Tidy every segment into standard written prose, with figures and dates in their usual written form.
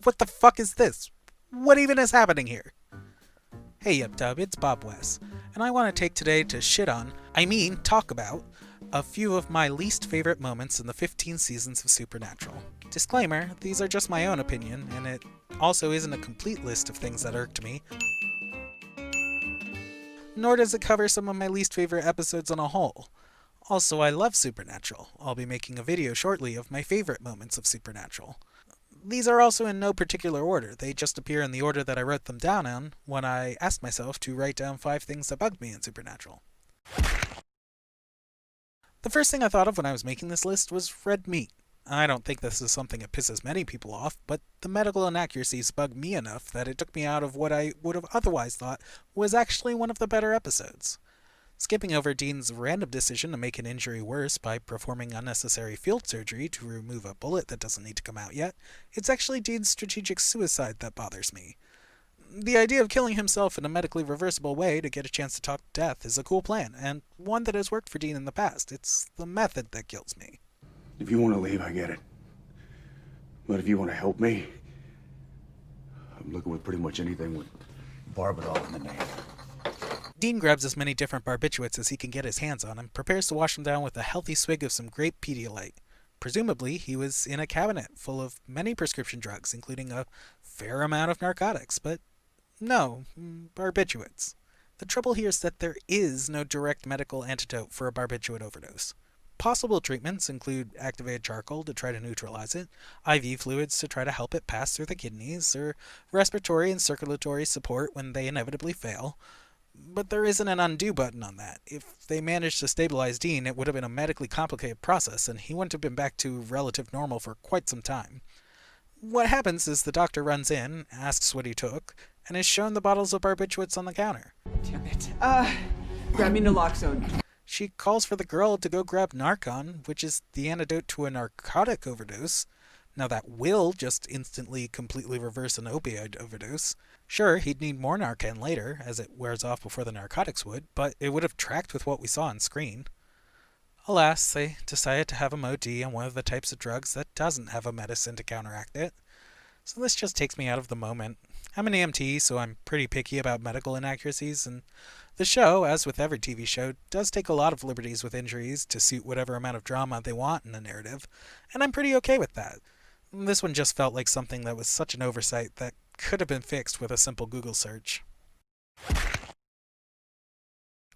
What the fuck is this? What even is happening here? Hey YubTub, it's Bob West, and I want to take today to talk about, a few of my least favorite moments in the 15 seasons of Supernatural. Disclaimer, these are just my own opinion, and it also isn't a complete list of things that irked me, nor does it cover some of my least favorite episodes on a whole. Also, I love Supernatural. I'll be making a video shortly of my favorite moments of Supernatural. These are also in no particular order, they just appear in the order that I wrote them down in when I asked myself to write down 5 things that bugged me in Supernatural. The first thing I thought of when I was making this list was red meat. I don't think this is something that pisses many people off, but the medical inaccuracies bugged me enough that it took me out of what I would have otherwise thought was actually one of the better episodes. Skipping over Dean's random decision to make an injury worse by performing unnecessary field surgery to remove a bullet that doesn't need to come out yet, it's actually Dean's strategic suicide that bothers me. The idea of killing himself in a medically reversible way to get a chance to talk death is a cool plan, and one that has worked for Dean in the past. It's the method that kills me. If you want to leave, I get it. But if you want to help me, I'm looking with pretty much anything with Barbadol in the name. Dean grabs as many different barbiturates as he can get his hands on and prepares to wash them down with a healthy swig of some grape Pedialyte. Presumably, he was in a cabinet full of many prescription drugs, including a fair amount of narcotics, but no, barbiturates. The trouble here is that there is no direct medical antidote for a barbiturate overdose. Possible treatments include activated charcoal to try to neutralize it, IV fluids to try to help it pass through the kidneys, or respiratory and circulatory support when they inevitably fail. But there isn't an undo button on that. If they managed to stabilize Dean, it would have been a medically complicated process, and he wouldn't have been back to relative normal for quite some time. What happens is the doctor runs in, asks what he took, and is shown the bottles of barbiturates on the counter. Damn it. Grab me naloxone. She calls for the girl to go grab Narcan, which is the antidote to a narcotic overdose. Now that will just instantly completely reverse an opioid overdose. Sure, he'd need more Narcan later, as it wears off before the narcotics would, but it would have tracked with what we saw on screen. Alas, they decided to have him OD on one of the types of drugs that doesn't have a medicine to counteract it. So this just takes me out of the moment. I'm an EMT, so I'm pretty picky about medical inaccuracies, and the show, as with every TV show, does take a lot of liberties with injuries to suit whatever amount of drama they want in a narrative, and I'm pretty okay with that. This one just felt like something that was such an oversight that could have been fixed with a simple Google search.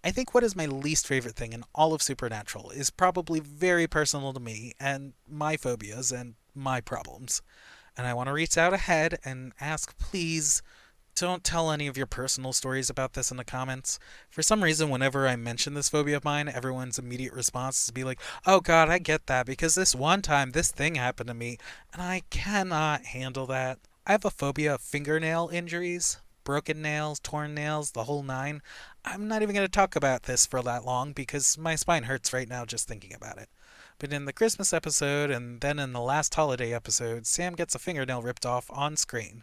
I think what is my least favorite thing in all of Supernatural is probably very personal to me and my phobias and my problems. And I want to reach out ahead and ask, please, don't tell any of your personal stories about this in the comments. For some reason, whenever I mention this phobia of mine, everyone's immediate response is to be like, oh god, I get that, because this one time this thing happened to me, and I cannot handle that. I have a phobia of fingernail injuries, broken nails, torn nails, the whole nine. I'm not even going to talk about this for that long, because my spine hurts right now just thinking about it. But in the Christmas episode, and then in the last holiday episode, Sam gets a fingernail ripped off on screen.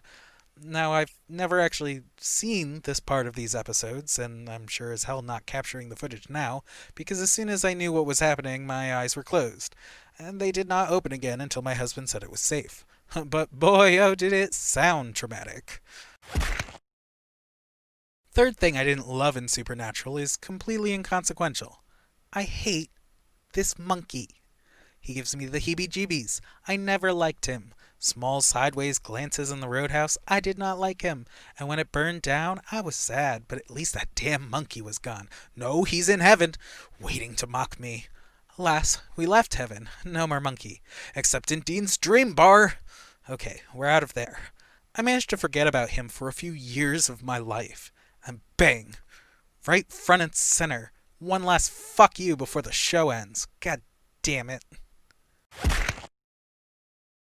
Now, I've never actually seen this part of these episodes, and I'm sure as hell not capturing the footage now, because as soon as I knew what was happening, my eyes were closed. And they did not open again until my husband said it was safe. But boy, oh did it sound traumatic. Third thing I didn't love in Supernatural is completely inconsequential. I hate this monkey. He gives me the heebie-jeebies. I never liked him. Small sideways glances in the roadhouse, I did not like him. And when it burned down, I was sad, but at least that damn monkey was gone. No, he's in heaven, waiting to mock me. Alas, we left heaven. No more monkey. Except in Dean's dream bar. Okay, we're out of there. I managed to forget about him for a few years of my life. And bang! Right front and center. One last fuck you before the show ends. God damn it.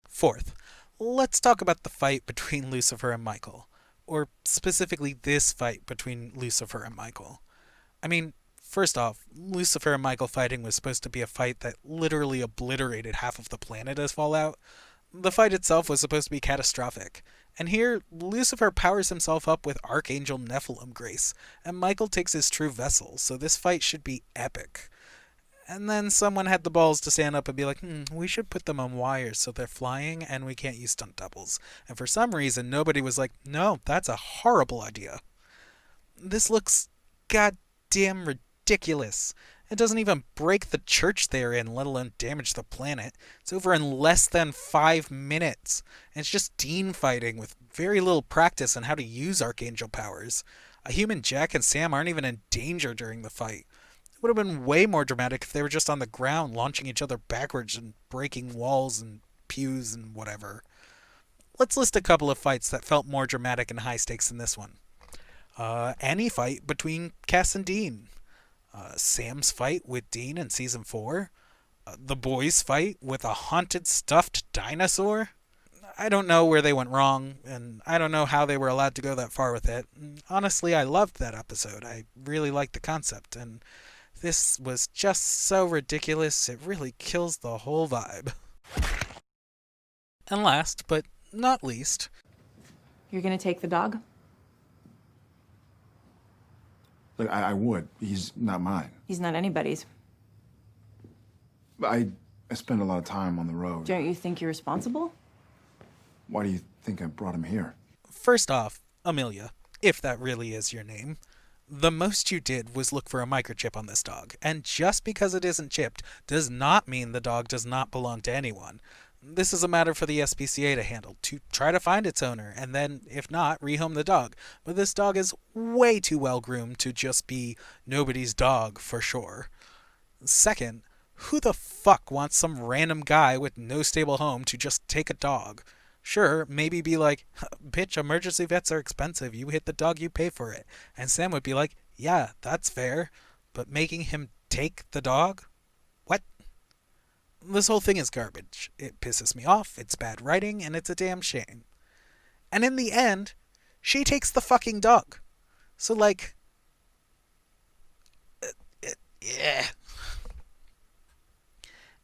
Fourth, let's talk about the fight between Lucifer and Michael. Or specifically this fight between Lucifer and Michael. I mean, first off, Lucifer and Michael fighting was supposed to be a fight that literally obliterated half of the planet as Fallout. The fight itself was supposed to be catastrophic. And here, Lucifer powers himself up with Archangel Nephilim grace, and Michael takes his true vessel, so this fight should be epic. And then someone had the balls to stand up and be like, we should put them on wires so they're flying and we can't use stunt doubles. And for some reason, nobody was like, no, that's a horrible idea. This looks goddamn ridiculous. It doesn't even break the church they're in, let alone damage the planet. It's over in less than 5 minutes. And it's just Dean fighting with very little practice on how to use Archangel powers. A human Jack and Sam aren't even in danger during the fight. It would have been way more dramatic if they were just on the ground, launching each other backwards and breaking walls and pews and whatever. Let's list a couple of fights that felt more dramatic and high stakes than this one. Any fight between Cass and Dean. Sam's fight with Dean in season 4. The boys' fight with a haunted stuffed dinosaur. I don't know where they went wrong, and I don't know how they were allowed to go that far with it. Honestly, I loved that episode. I really liked the concept, and this was just so ridiculous, it really kills the whole vibe. And last, but not least, You're gonna take the dog? Look, I would. He's not mine. He's not anybody's. I spend a lot of time on the road. Don't you think you're responsible? Why do you think I brought him here? first off, Amelia, if that really is your name, the most you did was look for a microchip on this dog, and just because it isn't chipped does not mean the dog does not belong to anyone. This is a matter for the SPCA to handle, to try to find its owner, and then, if not, rehome the dog. But this dog is way too well groomed to just be nobody's dog for sure. Second, who the fuck wants some random guy with no stable home to just take a dog? Sure, maybe be like, bitch, emergency vets are expensive, you hit the dog, you pay for it. And Sam would be like, yeah, that's fair. But making him take the dog? What? This whole thing is garbage. It pisses me off, it's bad writing, and it's a damn shame. And in the end, she takes the fucking dog. So, like, yeah.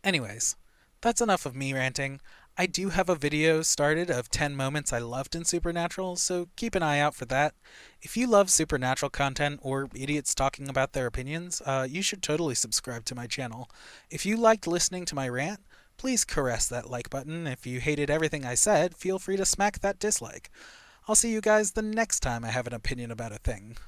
Anyways, that's enough of me ranting. I do have a video started of 10 moments I loved in Supernatural, so keep an eye out for that. If you love Supernatural content or idiots talking about their opinions, you should totally subscribe to my channel. If you liked listening to my rant, please caress that like button. If you hated everything I said, feel free to smack that dislike. I'll see you guys the next time I have an opinion about a thing.